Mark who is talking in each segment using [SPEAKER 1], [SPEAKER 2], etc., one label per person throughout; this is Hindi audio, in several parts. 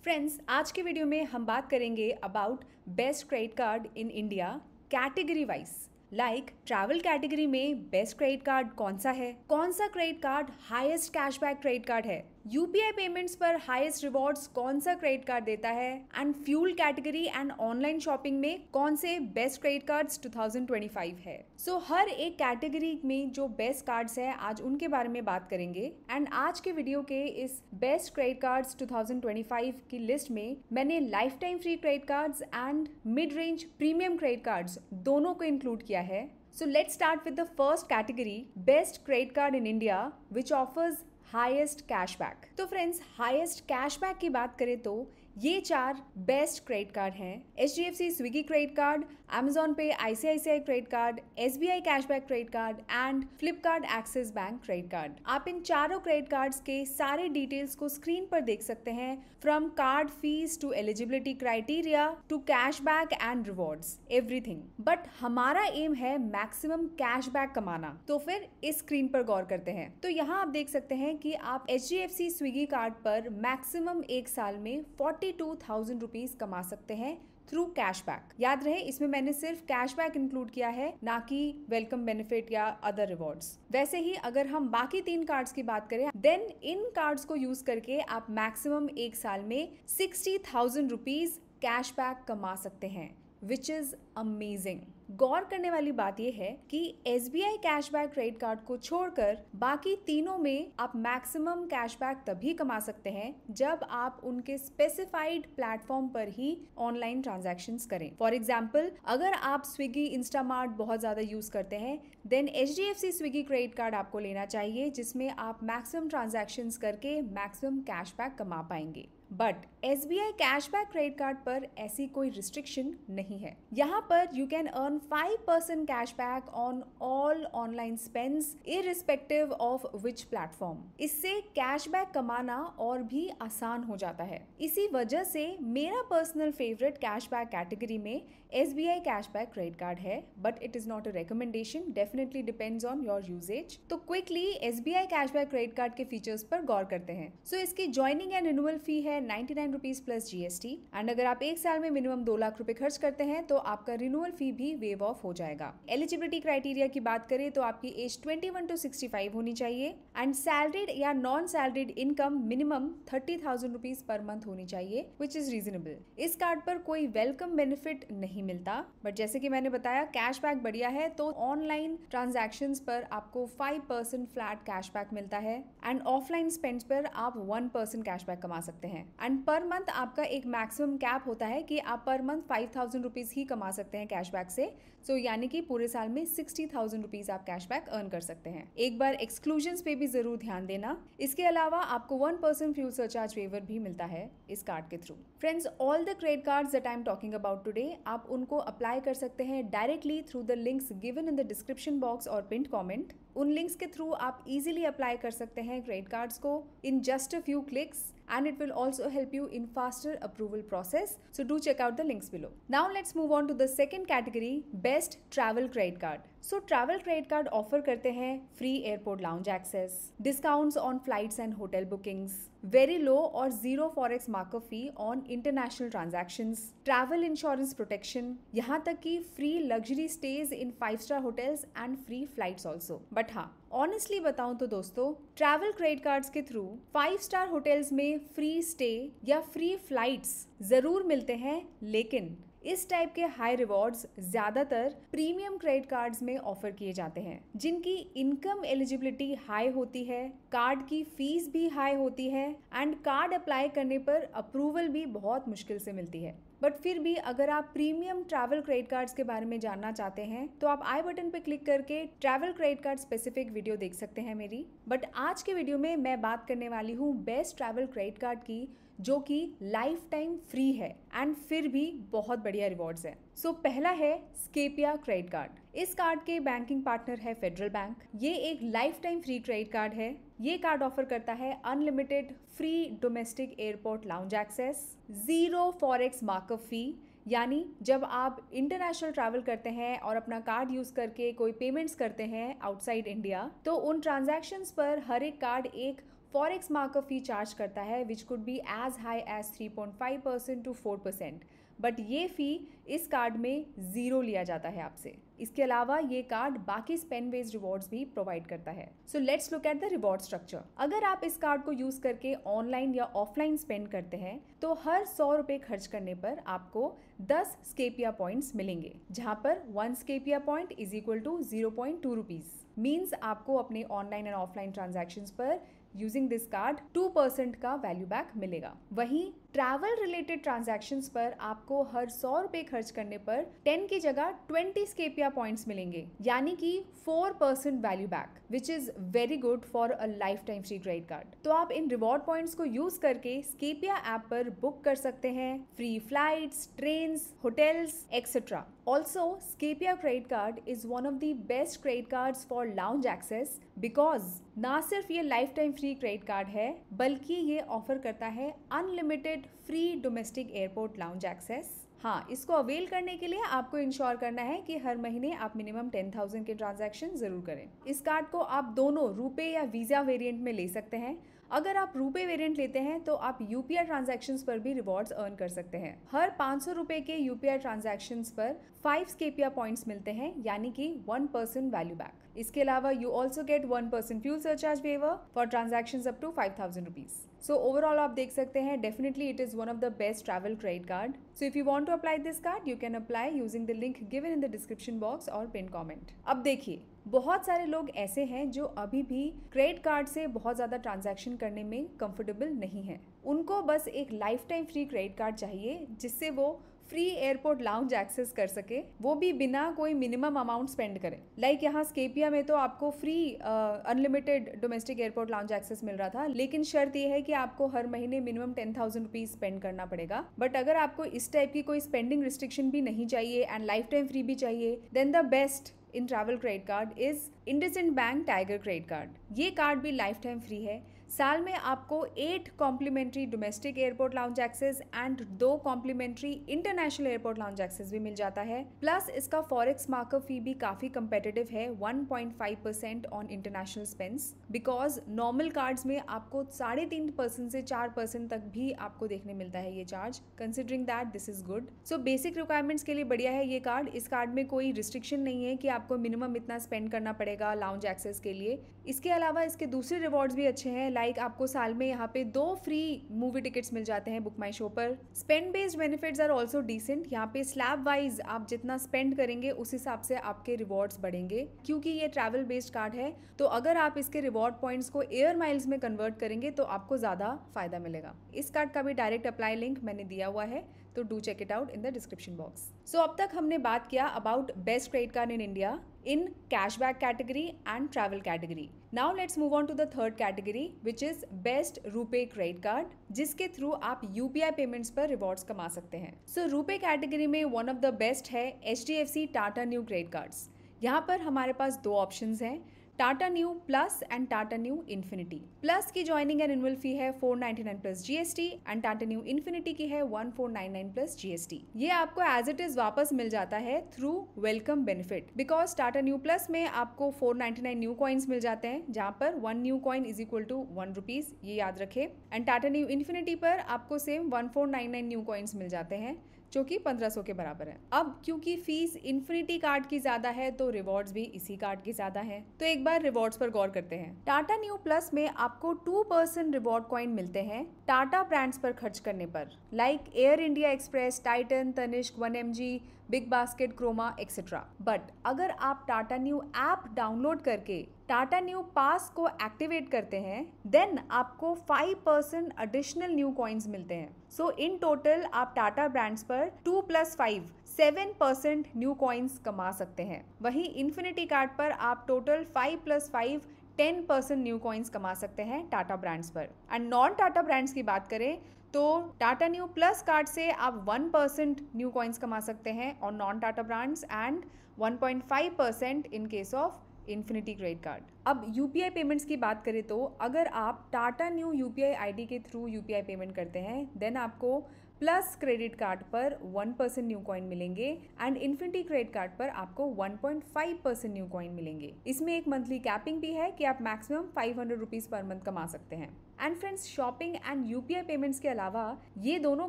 [SPEAKER 1] फ्रेंड्स, आज के वीडियो में हम बात करेंगे about best credit card in India category wise. Like travel category में बेस्ट क्रेडिट कार्ड कौन सा है, कौन सा credit card highest cashback credit card है, यूपीआई पेमेंट्स पर हाईएस्ट रिवॉर्ड्स कौन सा क्रेडिट कार्ड देता है, and fuel category and online shopping में कौन से बेस्ट क्रेडिट कार्ड्स 2025 है। सो हर एक कैटेगरी में जो बेस्ट कार्ड्स है आज उनके बारे में बात करेंगे। एंड आज के वीडियो के इस बेस्ट क्रेडिट कार्ड्स 2025 की लिस्ट में मैंने life time free credit cards and mid range premium credit cards दोनों को इंक्लूड किया है। So let's start with the first category, best credit card in India, which offers highest cashback. तो फ्रेंड्स, हाईएस्ट कैशबैक की बात करें तो ये 4 बेस्ट क्रेडिट कार्ड हैं। HDFC Swiggy credit card, Amazon पे ICICI credit card, SBI cashback credit card and Flipkart axis bank credit card. आप इन चारों क्रेडिट कार्ड्स के सारे डिटेल्स को स्क्रीन पर देख सकते हैं, from card fees to eligibility criteria to cashback and rewards, everything. But हमारा एम है मैक्सिमम कैशबैक कमाना, तो फिर इस स्क्रीन पर गौर करते हैं। तो यहाँ आप देख सकते हैं कि आप HDFC स्विगी कार्ड पर मैक्सिमम एक साल में 42,000 रुपीज कमा सकते हैं थ्रू कैशबैक। याद रहे, इसमें मैंने सिर्फ कैशबैक इंक्लूड किया है, ना कि वेलकम बेनिफिट या अदर रिवॉर्ड्स। वैसे ही अगर हम बाकी 3 कार्ड्स की बात करें, देन इन कार्ड्स को यूज करके आप मैक्सिमम एक साल में 60,000 रुपीज कैशबैक कमा सकते हैं, विच इज अमेजिंग। गौर करने वाली बात यह है कि SBI कैशबैक क्रेडिट कार्ड को छोड़कर बाकी तीनों में आप मैक्सिमम कैशबैक तभी कमा सकते हैं जब आप उनके स्पेसिफाइड प्लेटफॉर्म पर ही ऑनलाइन ट्रांजैक्शंस करें। फॉर एग्जांपल, अगर आप स्विगी इंस्टामार्ट बहुत ज्यादा यूज करते हैं, then HDFC Swiggy credit card आपको लेना चाहिए, जिसमें आप मैक्सिमम ट्रांजैक्शंस करके मैक्सिमम कैशबैक कमा पाएंगे। But SBI cashback credit card पर ऐसी कोई रिस्ट्रिक्शन नहीं है। यहाँ पर you can earn 5% cashback on all online spends irrespective of which platform. इससे कैशबैक कमाना और भी आसान हो जाता है। इसी वजह से मेरा पर्सनल फेवरेट कैशबैक कैटेगरी में SBI कैशबैक क्रेडिट कार्ड है, but it is not a recommendation, definitely depends on your usage. तो quickly SBI cashback credit card के फीचर्स पर गौर करते हैं। सो इसकी ज्वाइनिंग एंड रिन्यूअल फी है 99 रुपीज प्लस GST। एंड अगर आप एक साल में मिनिमम 2 लाख रुपए खर्च करते हैं तो आपका रिन्यूअल फी भी वेव ऑफ हो जाएगा। एलिजिबिलिटी क्राइटेरिया की बात करें तो आपकी एज 21 to 65 होनी चाहिए एंड सैलरीड या non salaried income minimum 30,000 rupees per month होनी चाहिए, विच इज रीजनेबल। इस कार्ड पर कोई वेलकम बेनिफिट नहीं मिलता, बट जैसे कि मैंने बताया कैशबैक बढ़िया है, तो ऑनलाइन ट्रांजैक्शंस पर आपको 5% फ्लैट कैशबैक मिलता है एंड ऑफलाइन स्पेंड्स पर आप 1% कैशबैक कमा सकते हैं। एंड पर मंथ आपका एक मैक्सिमम कैप होता है कि आप पर मंथ 5,000 रुपीज ही कमा सकते हैं कैशबैक से। सो यानी कि पूरे साल में 60,000 रुपीज आप कैशबैक अर्न कर सकते हैं। एक बार एक्सक्लूजन्स पे भी जरूर ध्यान देना। इसके अलावा आपको 1% फ्यूल सरचार्ज वेवर भी मिलता है इस कार्ड के through. Friends, all the credit cards that I am talking about today आप उनको अप्लाई कर सकते हैं directly through the links given in the description box और पिन्ड कमेंट। उन लिंक्स के थ्रू आप इजीली अप्लाई कर सकते हैं क्रेडिट कार्ड्स को in just a few clicks, and it will also help you in faster approval process. So do check out the links below. Now let's move on to the second category, best travel credit card. So travel credit card offer करते हैं free airport lounge access, discounts on flights and hotel bookings, very low और zero forex markup fee on international transactions, travel insurance protection, यहाँ तक कि free luxury stays in 5-star hotels and free flights also. But हाँ, ऑनेस्टली बताऊं तो दोस्तों, ट्रैवल क्रेडिट कार्ड्स के थ्रू 5-स्टार होटल्स में फ्री स्टे या फ्री फ्लाइट्स जरूर मिलते हैं, लेकिन इस टाइप के हाई रिवॉर्ड्स ज्यादातर प्रीमियम क्रेडिट कार्ड्स में ऑफर किए जाते हैं, जिनकी इनकम एलिजिबिलिटी हाई होती है, कार्ड की फीस भी हाई होती है एंड कार्ड अप्लाई करने पर अप्रूवल भी बहुत मुश्किल से मिलती है। बट फिर भी अगर आप प्रीमियम ट्रैवल क्रेडिट कार्ड्स के बारे में जानना चाहते हैं तो आप आई बटन पे क्लिक करके travel credit card specific video देख सकते हैं मेरी। बट आज के वीडियो में मैं बात करने वाली हूँ बेस्ट ट्रैवल क्रेडिट कार्ड की, जो कि लाइफ टाइम फ्री है एंड फिर भी बहुत बढ़िया रिवॉर्ड्स है। सो पहला है स्केपिया क्रेडिट कार्ड। इस कार्ड के बैंकिंग पार्टनर है फेडरल बैंक। ये एक life time free credit card है। ये कार्ड ऑफर करता है unlimited free domestic airport lounge access, zero forex markup fee, यानी जब आप इंटरनेशनल ट्रैवल करते हैं और अपना कार्ड यूज करके कोई पेमेंट्स करते हैं आउटसाइड इंडिया, तो उन ट्रांजैक्शंस पर हर एक कार्ड एक फॉरेक्स मार्कअप फी चार्ज करता है which could be as high as 3.5% to 4%, but ये फ़ी इस कार्ड में ज़ीरो लिया जाता है आपसे। इसके अलावा ये कार्ड बाकी स्पेंड बेस्ड रिवॉर्ड्स भी प्रोवाइड करता है। So let's look at the reward structure. अगर आप इस कार्ड को यूज़ करके ऑनलाइन या ऑफलाइन स्पेंड करते हैं तो हर 100 रुपये खर्च करने पर आपको 10 स्केपिया पॉइंट्स मिलेंगे, जहां पर 1 Scapia point is equal to 0.2 rupees. Means आपको अपने ऑनलाइन एंड ऑफलाइन ट्रांजैक्शंस पर यूजिंग दिस कार्ड 2% का वैल्यू बैक मिलेगा। वहीं ट्रैवल रिलेटेड ट्रांजैक्शंस पर आपको हर 100 रुपये खर्च करने पर 10 की जगह 20 स्केपिया पॉइंट्स मिलेंगे, यानी कि 4% value back, which is very good for a life time free credit card. तो आप इन रिवॉर्ड पॉइंट्स को यूज करके स्केपिया ऐप पर बुक कर सकते हैं free flights, trains, hotels etcetera. Also Scapia credit card is one of the best credit cards for lounge access, because ना सिर्फ ये life time free credit card है बल्कि ये ऑफर करता है unlimited free domestic airport lounge access. हाँ, इसको अवेल करने के लिए आपको इंश्योर करना है कि हर महीने आप मिनिमम 10,000 के ट्रांजैक्शन जरूर करें। इस कार्ड को आप दोनों रुपए या वीजा वेरिएंट में ले सकते हैं। अगर आप रुपए वेरिएंट लेते हैं तो आप यूपीआई ट्रांजैक्शंस पर भी रिवॉर्ड्स अर्न कर सकते हैं। हर 500 रुपए के यूपीआई ट्रांजैक्शंस पर 5 स्केपिया पॉइंट्स मिलते हैं, यानी कि 1% वैल्यू बैक। इसके अलावा you also get 1% fuel surcharge waiver for transactions up to 5,000 rupees. So overall आप देख सकते हैं definitely it is one of the best travel credit card. So if you want to apply this card you can apply using the link given in the description box और पिन कमेंट। अब देखिए, बहुत सारे लोग ऐसे हैं जो अभी भी क्रेडिट कार्ड से बहुत ज़्यादा ट्रांजैक्शन करने में कंफर्टेबल नहीं है। उनको बस एक life time free credit card चाहिए जिससे वो फ्री एयरपोर्ट लाउंज एक्सेस कर सके, वो भी बिना कोई मिनिमम अमाउंट स्पेंड करें। लाइक यहाँ स्केपिया में तो आपको free unlimited domestic airport lounge access मिल रहा था, लेकिन शर्त ये है कि आपको हर महीने मिनिमम 10,000 रुपीज स्पेंड करना पड़ेगा। बट अगर आपको इस टाइप की कोई स्पेंडिंग रिस्ट्रिक्शन भी नहीं चाहिए एंड लाइफ टाइम फ्री भी चाहिए, then the best in travel credit card is IndusInd bank tiger credit card. ये कार्ड भी लाइफ टाइम फ्री है। साल में आपको 8 complimentary domestic airport lounge access and 2 complimentary international airport lounge access भी मिल जाता है। प्लस इसका फॉरेक्स मार्कअप फी भी काफी कंपेटिटिव है, 1.5% on international spends, because normal cards में आपको 3.5% से 4% तक भी आपको देखने मिलता है ये charge. Considering that this is good. So basic requirements के लिए बढ़िया है ये कार्ड। इस कार्ड में कोई रिस्ट्रिक्शन नहीं है कि आपको मिनिमम इतना स्पेंड करना पड़ेगा लाउंज एक्सेस के लिए। इसके अलावा इसके दूसरे रिवॉर्ड्स भी अच्छे हैं, लाइक आपको साल में यहाँ पे 2 फ्री मूवी टिकट्स मिल जाते हैं बुक माई शो पर। Spend based benefits are also decent. यहाँ पे स्लैब वाइज आप जितना स्पेंड करेंगे उस हिसाब से आपके रिवॉर्ड्स बढ़ेंगे। क्योंकि ये ट्रैवल बेस्ड कार्ड है तो अगर आप इसके रिवॉर्ड पॉइंट्स को एयर माइल्स में कन्वर्ट करेंगे तो आपको ज्यादा फायदा मिलेगा। इस कार्ड का भी डायरेक्ट अप्लाई लिंक मैंने दिया हुआ है, तो do check it out in the description box. So अब तक हमने बात किया about best credit card in India in cashback category and travel category. Now let's move on to the third category which is best RuPay credit card, जिसके थ्रू आप UPI पेमेंट्स पर रिवॉर्ड्स कमा सकते हैं। सो RuPay कैटेगरी में वन ऑफ द बेस्ट है HDFC Tata new credit cards. यहाँ पर हमारे पास 2 ऑप्शंस हैं, Tata Neu plus and Tata new infinity. Plus की ज्वाइनिंग एंड एनुअल फी है 499 plus GST and Tata new infinity की है 1499 प्लस GST। ये आपको एज इट इज वापस मिल जाता है through welcome benefit, because Tata Neu plus में आपको 499 न्यू कॉइन्स मिल जाते हैं, जहां पर 1 new coin is equal to 1 rupees, ये याद रखें। एंड टाटा न्यू इन्फिनिटी पर आपको सेम 1499 न्यू कॉइन्स मिल जाते हैं जो कि 1500 के बराबर है। अब क्योंकि फीस इन्फिनिटी कार्ड की ज्यादा है तो रिवॉर्ड्स भी इसी कार्ड की ज्यादा है। तो एक बार रिवॉर्ड्स पर गौर करते हैं। टाटा न्यू प्लस में आपको 2% रिवॉर्ड कॉइन मिलते हैं टाटा ब्रांड्स पर खर्च करने पर, like Air India Express, Titan, Tanishq, 1mg, BigBasket, Croma etcetera. But अगर आप टाटा न्यू ऐप डाउनलोड करके टाटा न्यू पास को एक्टिवेट करते हैं देन आपको 5% एडिशनल न्यू कॉइन्स मिलते हैं। सो इन टोटल आप टाटा ब्रांड्स पर 2 + 5 7% न्यू कॉइन्स कमा सकते हैं। वहीं इन्फिनिटी कार्ड पर आप टोटल 5 + 5 10% न्यू कॉइन्स कमा सकते हैं टाटा ब्रांड्स पर। एंड नॉन टाटा ब्रांड्स की बात करें तो टाटा न्यू प्लस कार्ड से आप 1% न्यू कॉइन्स कमा सकते हैं और non Tata brands and 1.5% in case of infinity credit card. अब यूपीआई पेमेंट्स की बात करें तो अगर आप टाटा न्यू यूपीआई आईडी के थ्रू यूपीआई पेमेंट करते हैं देन आपको प्लस क्रेडिट कार्ड पर 1% न्यू कॉइन मिलेंगे एंड इन्फिनिटी क्रेडिट कार्ड पर आपको 1.5% न्यू कॉइन मिलेंगे। इसमें एक मंथली कैपिंग भी है कि आप मैक्सिमम 500 रुपीज पर मंथ कमा सकते हैं। And friends, shopping and UPI payments के अलावा ये दोनों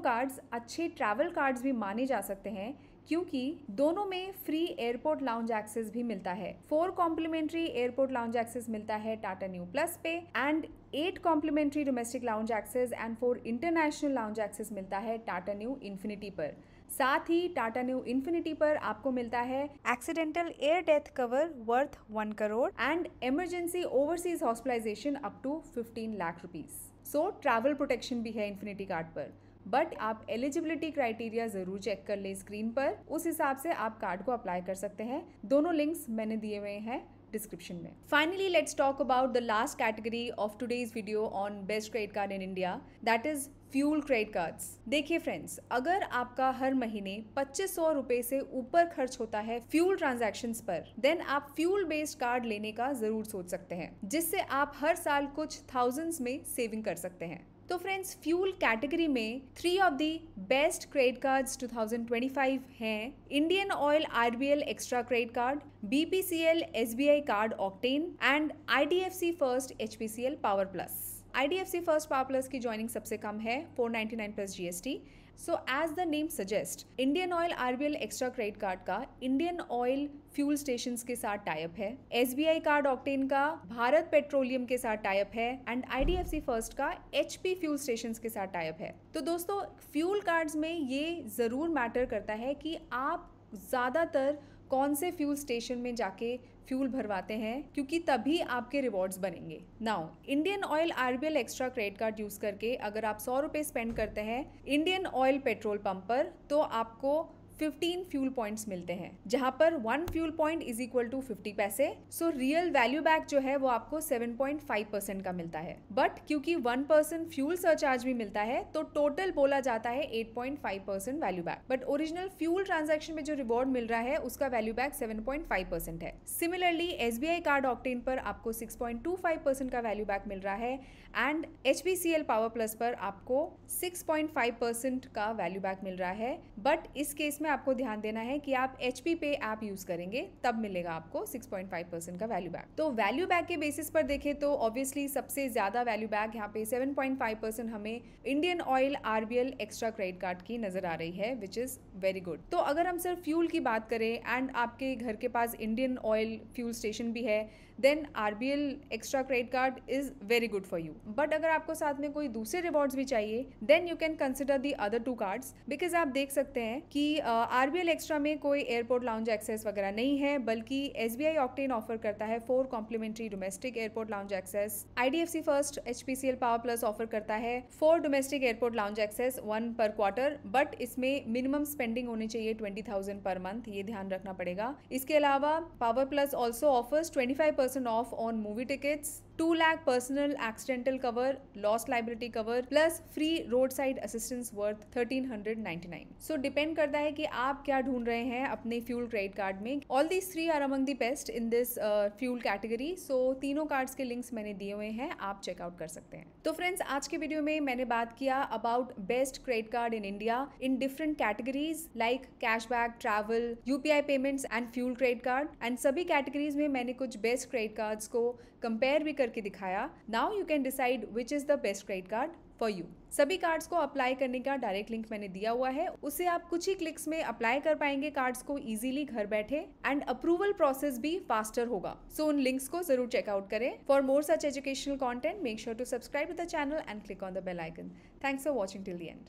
[SPEAKER 1] कार्ड्स अच्छे ट्रैवल कार्ड्स भी माने जा सकते हैं क्योंकि दोनों में फ्री एयरपोर्ट लाउंज एक्सेस भी मिलता है। 4 कॉम्प्लीमेंट्री एयरपोर्ट लाउंज एक्सेस मिलता है टाटा न्यू प्लस पे and 8 complimentary domestic lounge access and 4 international lounge access मिलता है टाटा न्यू इन्फिनिटी पर। साथ ही टाटा न्यू इन्फिनिटी पर आपको मिलता है accidental air death cover worth 1 crore and emergency overseas hospitalisation up to 15 lakh rupees. So travel protection भी है इन्फिनिटी कार्ड पर, बट आप एलिजिबिलिटी क्राइटेरिया जरूर चेक कर ले स्क्रीन पर, उस हिसाब से आप कार्ड को अप्लाई कर सकते हैं। दोनों लिंक्स मैंने दिए हुए हैं डिस्क्रिप्शन में। Finally let's talk about the last category of today's video on best credit card in India, that is fuel credit cards. देखिए फ्रेंड्स, अगर आपका हर महीने 2500 रुपए से ऊपर खर्च होता है फ्यूल ट्रांजैक्शंस पर, देन आप फ्यूल बेस्ड कार्ड लेने का जरूर सोच सकते हैं, जिससे आप हर साल कुछ थाउजेंड्स में सेविंग कर सकते हैं। तो फ्रेंड्स, फ्यूल कैटेगरी में 3 of the best credit cards 2025 हैं Indian Oil RBL extra credit card, BPCL SBI card octane and IDFC first HPCL power plus. IDFC first power plus की ज्वाइनिंग सबसे कम है 499 plus GST. So as the name suggest, Indian Oil RBL extra credit card का इंडियन ऑयल फ्यूल स्टेशंस के साथ टाइप है, एसबीआई कार्ड ऑक्टेन का भारत पेट्रोलियम के साथ टाइप है एंड आईडीएफसी फर्स्ट का एचपी फ्यूल स्टेशंस के साथ टाइप है। तो दोस्तों, फ्यूल कार्ड्स में ये जरूर मैटर करता है कि आप ज्यादातर कौन से फ्यूल स्टेशन में जाके फ्यूल भरवाते हैं, क्योंकि तभी आपके रिवॉर्ड्स बनेंगे। Now Indian Oil RBL extra credit card use करके अगर आप 100 रुपए स्पेंड करते हैं इंडियन ऑयल पेट्रोल पंप पर, तो आपको 15 फ्यूल पॉइंट्स मिलते हैं, जहां पर 1 fuel point is equal to 50 paise. So real value back जो है वो आपको 7.5% का मिलता है, बट क्योंकि 1% फ्यूल सरचार्ज भी मिलता है तो टोटल बोला जाता है 8.5% value back, but original fuel transaction में जो रिवॉर्ड मिल रहा है उसका वैल्यू बैक 7.5% है। सिमिलरली एसबीआई कार्ड ऑक्टेन पर आपको 6.25% का वैल्यू बैक मिल रहा है एंड एचपीसीएल पावर प्लस पर आपको 6.5% का वैल्यू बैक मिल रहा है, बट इस केस में आपको ध्यान देना है कि आप HP पे ऐप यूज करेंगे तब मिलेगा आपको 6.5% का वैल्यू बैक। तो वैल्यू बैक के बेसिस पर देखें तो ऑब्वियसली सबसे ज्यादा वैल्यू बैक यहाँ पे 7.5% हमें Indian Oil RBL extra credit card की नजर आ रही है, विच इज वेरी गुड। तो अगर हम सिर्फ फ्यूल की बात करें एंड आपके घर के पास इंडियन ऑयल फ्यूल स्टेशन भी है, then RBL extra credit card is very good for you. But अगर आपको साथ में कोई दूसरे रिवॉर्ड्स भी चाहिए then you can consider the other 2 cards, because आप देख सकते हैं कि आरबीएल एक्स्ट्रा में कोई एयरपोर्ट लाउंज एक्सेस वगैरह नहीं है, बल्कि एसबीआई ऑक्टेन ऑफर करता है 4 complimentary domestic airport lounge access, IDFC first HPCL power plus offer करता है 4 डोमेस्टिक एयरपोर्ट लाउंज एक्सेस 1 पर क्वार्टर, बट इसमें मिनिमम स्पेंडिंग होनी चाहिए 20,000 पर मंथ, ये ध्यान रखना पड़ेगा। इसके अलावा power plus also offers 25% off on movie tickets, 2 lakh personal accidental cover, loss liability cover plus free road side assistance worth 1399। So depend करता है कि आप क्या ढूंढ रहे हैं अपने फ्यूल क्रेडिट कार्ड में। All these 3 are among the best in this fuel category. So तीनों कार्ड्स के लिंक्स मैंने दिए हुए हैं, आप चेकआउट कर सकते हैं। तो फ्रेंड्स, आज के वीडियो में मैंने बात किया about best credit card in India in different categories like cashback, travel, UPI payments and fuel credit card, and सभी कैटेगरीज में मैंने कुछ बेस्ट क्रेडिट कार्ड्स को कंपेयर भी करके दिखाया। Now you can decide which is the best credit card for you. सभी कार्ड्स को अप्लाई करने का डायरेक्ट लिंक मैंने दिया हुआ है, उससे आप कुछ ही क्लिक्स में अप्लाई कर पाएंगे कार्ड्स को इजीली घर बैठे, एंड अप्रूवल प्रोसेस भी फास्टर होगा। सो उन लिंक्स को जरूर चेकआउट करें। For more such educational content make sure to subscribe to the channel and click on the bell icon. Thanks for watching till the and.